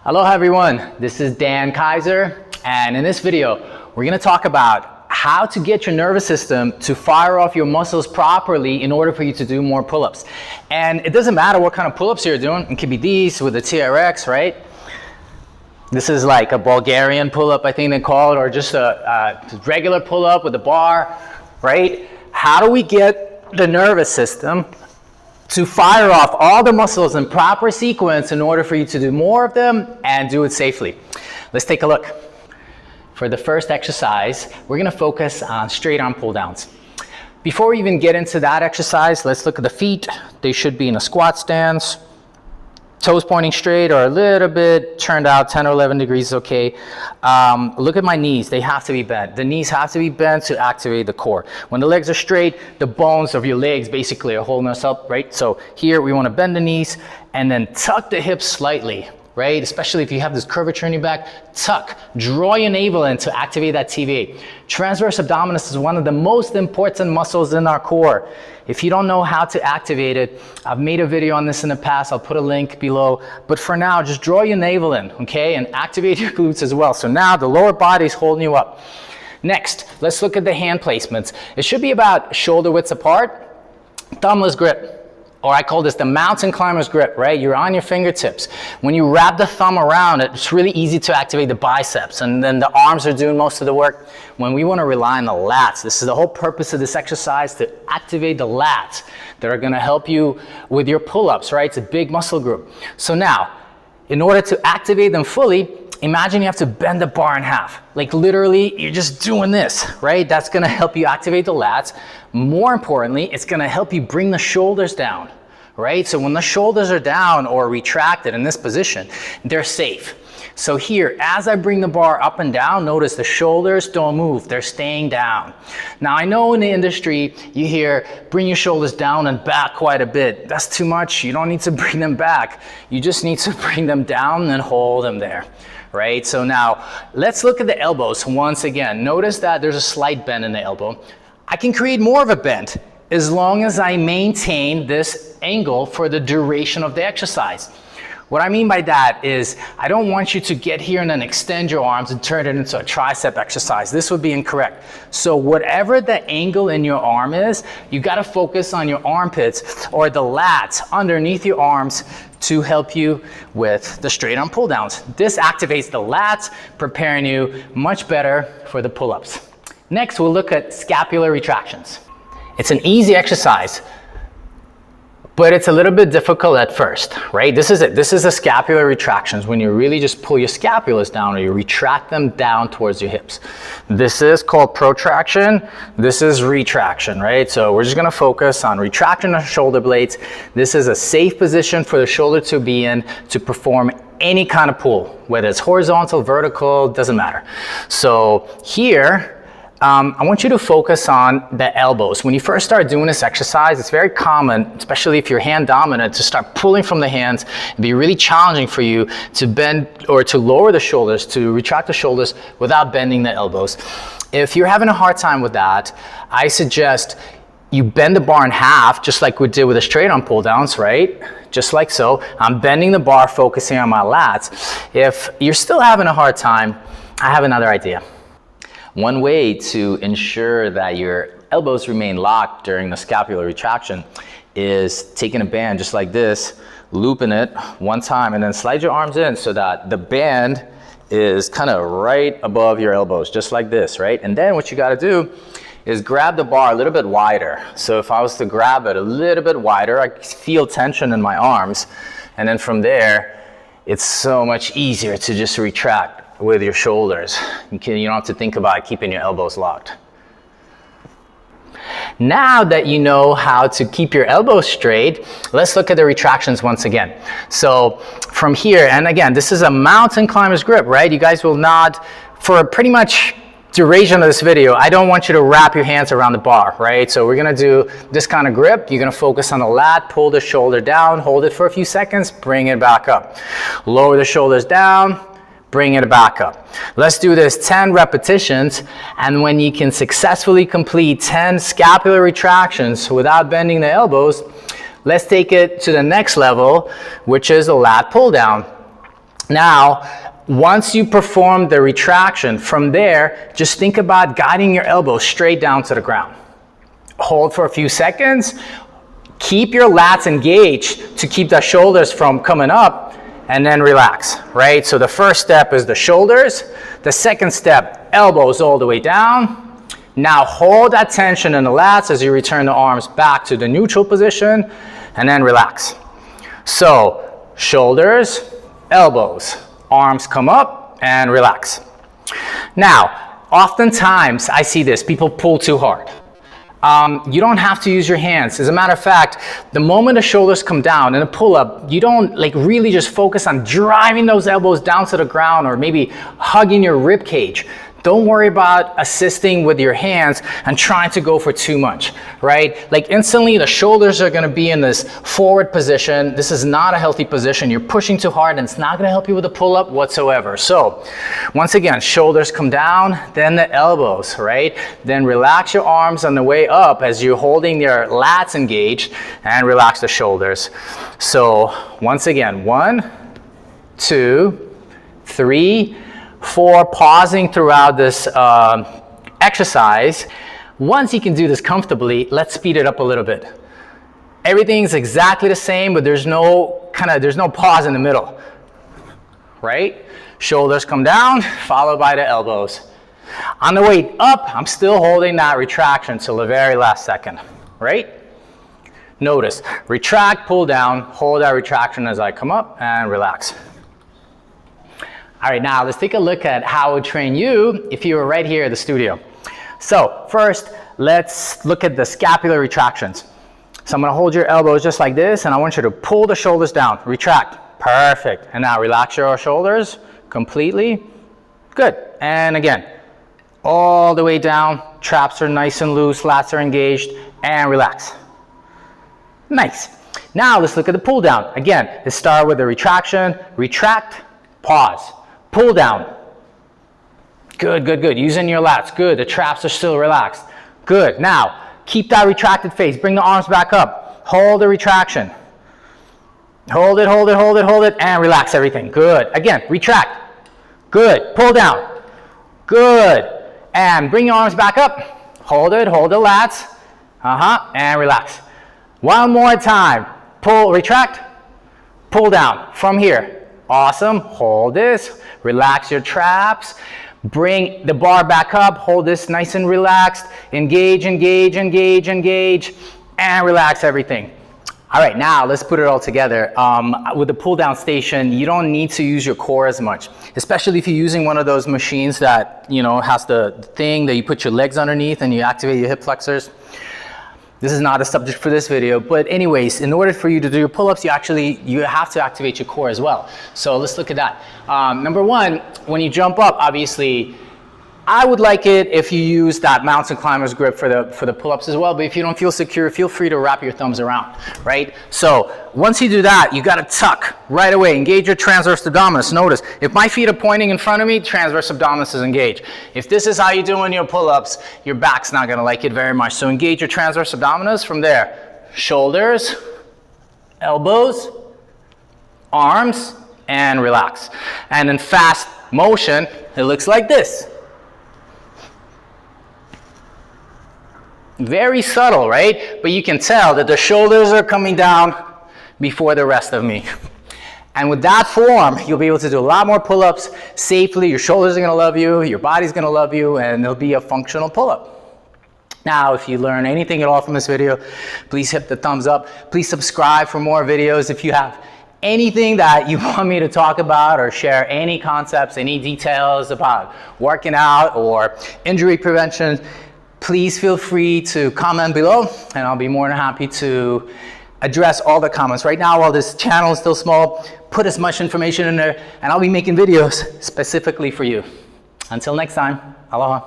Aloha everyone, this is Kayser, and in this video we're going to talk about how to get your nervous system to fire off your muscles properly in order for you to do more pull-ups. And it doesn't matter what kind of pull-ups you're doing. It could be these with the TRX, right? This is like a Bulgarian pull-up, I think they call it, or just a regular pull-up with a bar, right? How do we get the nervous system to fire off all the muscles in proper sequence in order for you to do more of them and do it safely? Let's take a look. For the first exercise, we're gonna focus on straight arm pull downs. Before we even get into that exercise, let's look at the feet. They should be in a squat stance. Toes pointing straight or a little bit turned out, 10 or 11 degrees is okay. Look at my knees, they have to be bent. The knees have to be bent to activate the core. When the legs are straight, the bones of your legs basically are holding us up, right? So here we wanna bend the knees and then tuck the hips slightly, right? Especially if you have this curvature in your back, tuck, draw your navel in to activate that TVA. Transverse abdominis is one of the most important muscles in our core. If you don't know how to activate it, I've made a video on this in the past. I'll put a link below. But for now, just draw your navel in, okay? And activate your glutes as well. So now the lower body is holding you up. Next, let's look at the hand placements. It should be about shoulder widths apart, thumbless grip. Or I call this the mountain climber's grip, right? You're on your fingertips. When you wrap the thumb around it, it's really easy to activate the biceps, and then the arms are doing most of the work. When we want to rely on the lats, this is the whole purpose of this exercise, to activate the lats that are going to help you with your pull-ups, right? It's a big muscle group. So now, in order to activate them fully, imagine you have to bend the bar in half. Like literally, you're just doing this, right? That's gonna help you activate the lats. More importantly, it's gonna help you bring the shoulders down, right? So when the shoulders are down or retracted in this position, they're safe. So here, as I bring the bar up and down, notice the shoulders don't move, they're staying down. Now I know in the industry, you hear, bring your shoulders down and back quite a bit. That's too much, you don't need to bring them back. You just need to bring them down and hold them there. Right? So now let's look at the elbows once again. Notice that there's a slight bend in the elbow. I can create more of a bend as long as I maintain this angle for the duration of the exercise. What I mean by that is I don't want you to get here and then extend your arms and turn it into a tricep exercise. This would be incorrect. So whatever the angle in your arm is, you got to focus on your armpits or the lats underneath your arms to help you with the straight arm pull downs. This activates the lats, preparing you much better for the pull-ups. Next, we'll look at scapular retractions. It's an easy exercise, but it's a little bit difficult at first, right? This is it. This is the scapular retractions, when you really just pull your scapulas down or you retract them down towards your hips. This is called protraction. This is retraction, right? So we're just gonna focus on retracting the shoulder blades. This is a safe position for the shoulder to be in to perform any kind of pull, whether it's horizontal, vertical, doesn't matter. So here, I want you to focus on the elbows. When you first start doing this exercise, it's very common, especially if you're hand dominant, to start pulling from the hands. It'd be really challenging for you to bend or to lower the shoulders, to retract the shoulders without bending the elbows. If you're having a hard time with that, I suggest you bend the bar in half, just like we did with the straight arm pull downs, right? Just like so. I'm bending the bar, focusing on my lats. If you're still having a hard time, I have another idea. One way to ensure that your elbows remain locked during the scapular retraction is taking a band just like this, looping it one time, and then slide your arms in so that the band is kind of right above your elbows, just like this, right? And then what you gotta do is grab the bar a little bit wider. So if I was to grab it a little bit wider, I feel tension in my arms, and then from there, it's so much easier to just retract with your shoulders. You don't have to think about keeping your elbows locked. Now that you know how to keep your elbows straight, let's look at the retractions once again. So from here, and again, this is a mountain climber's grip, right? You guys will not, for pretty much duration of this video, I don't want you to wrap your hands around the bar, right? So we're gonna do this kind of grip. You're gonna focus on the lat, pull the shoulder down, hold it for a few seconds, bring it back up. Lower the shoulders down, bring it back up. Let's do this 10 repetitions, and when you can successfully complete 10 scapular retractions without bending the elbows, let's take it to the next level, which is a lat pull down. Now, once you perform the retraction, from there, just think about guiding your elbows straight down to the ground. Hold for a few seconds. Keep your lats engaged to keep the shoulders from coming up, and then relax, right? So the first step is the shoulders. The second step, elbows all the way down. Now hold that tension in the lats as you return the arms back to the neutral position, and then relax. So shoulders, elbows, arms come up, and relax. Now, oftentimes I see this, people pull too hard. You don't have to use your hands. As a matter of fact, the moment the shoulders come down in a pull-up, you don't like really just focus on driving those elbows down to the ground or maybe hugging your rib cage. Don't worry about assisting with your hands and trying to go for too much, right? Like instantly the shoulders are gonna be in this forward position. This is not a healthy position. You're pushing too hard and it's not gonna help you with the pull-up whatsoever. So once again, shoulders come down, then the elbows, right? Then relax your arms on the way up as you're holding your lats engaged, and relax the shoulders. So once again, 1, 2, 3, 4, pausing throughout this exercise. Once you can do this comfortably, let's speed it up a little bit. Everything's exactly the same, but there's no pause in the middle, right? Shoulders come down, followed by the elbows. On the way up, I'm still holding that retraction till the very last second, right? Notice, retract, pull down, hold that retraction as I come up, and relax. All right, now let's take a look at how it would train you if you were right here at the studio. So first, let's look at the scapular retractions. So I'm gonna hold your elbows just like this, and I want you to pull the shoulders down, retract, perfect. And now relax your shoulders completely, good. And again, all the way down, traps are nice and loose, lats are engaged, and relax. Nice. Now let's look at the pull down. Again, let's start with the retraction, retract, pause. Pull down. Good, good, good. Using your lats. Good. The traps are still relaxed. Good. Now, keep that retracted face. Bring the arms back up. Hold the retraction. Hold it, hold it, hold it, hold it, and relax everything. Good. Again, retract. Good. Pull down. Good. And bring your arms back up. Hold it, hold the lats. And relax. One more time. Pull, retract, pull down from here. Awesome. Hold this. Relax your traps. Bring the bar back up. Hold this nice and relaxed. Engage, engage, engage, engage, and relax everything. All right, now let's put it all together. With the pull down station, you don't need to use your core as much, especially if you're using one of those machines that, you know, has the thing that you put your legs underneath and you activate your hip flexors. This is not a subject for this video, but anyways, in order for you to do your pull-ups, you have to activate your core as well. So let's look at that. Number one, when you jump up, obviously, I would like it if you use that mountain climber's grip for the pull-ups as well, but if you don't feel secure, feel free to wrap your thumbs around, right? So once you do that, you gotta tuck right away, engage your transverse abdominis. Notice, if my feet are pointing in front of me, transverse abdominis is engaged. If this is how you're doing your pull-ups, your back's not gonna like it very much. So engage your transverse abdominis from there. Shoulders, elbows, arms, and relax. And in fast motion, it looks like this. Very subtle, right? But you can tell that the shoulders are coming down before the rest of me. And with that form, you'll be able to do a lot more pull-ups safely. Your shoulders are gonna love you, your body's gonna love you, and it'll be a functional pull-up. Now, if you learn anything at all from this video, please hit the thumbs up. Please subscribe for more videos. If you have anything that you want me to talk about or share any concepts, any details about working out or injury prevention, please feel free to comment below, and I'll be more than happy to address all the comments. Right now, while this channel is still small, put as much information in there, and I'll be making videos specifically for you. Until next time, aloha.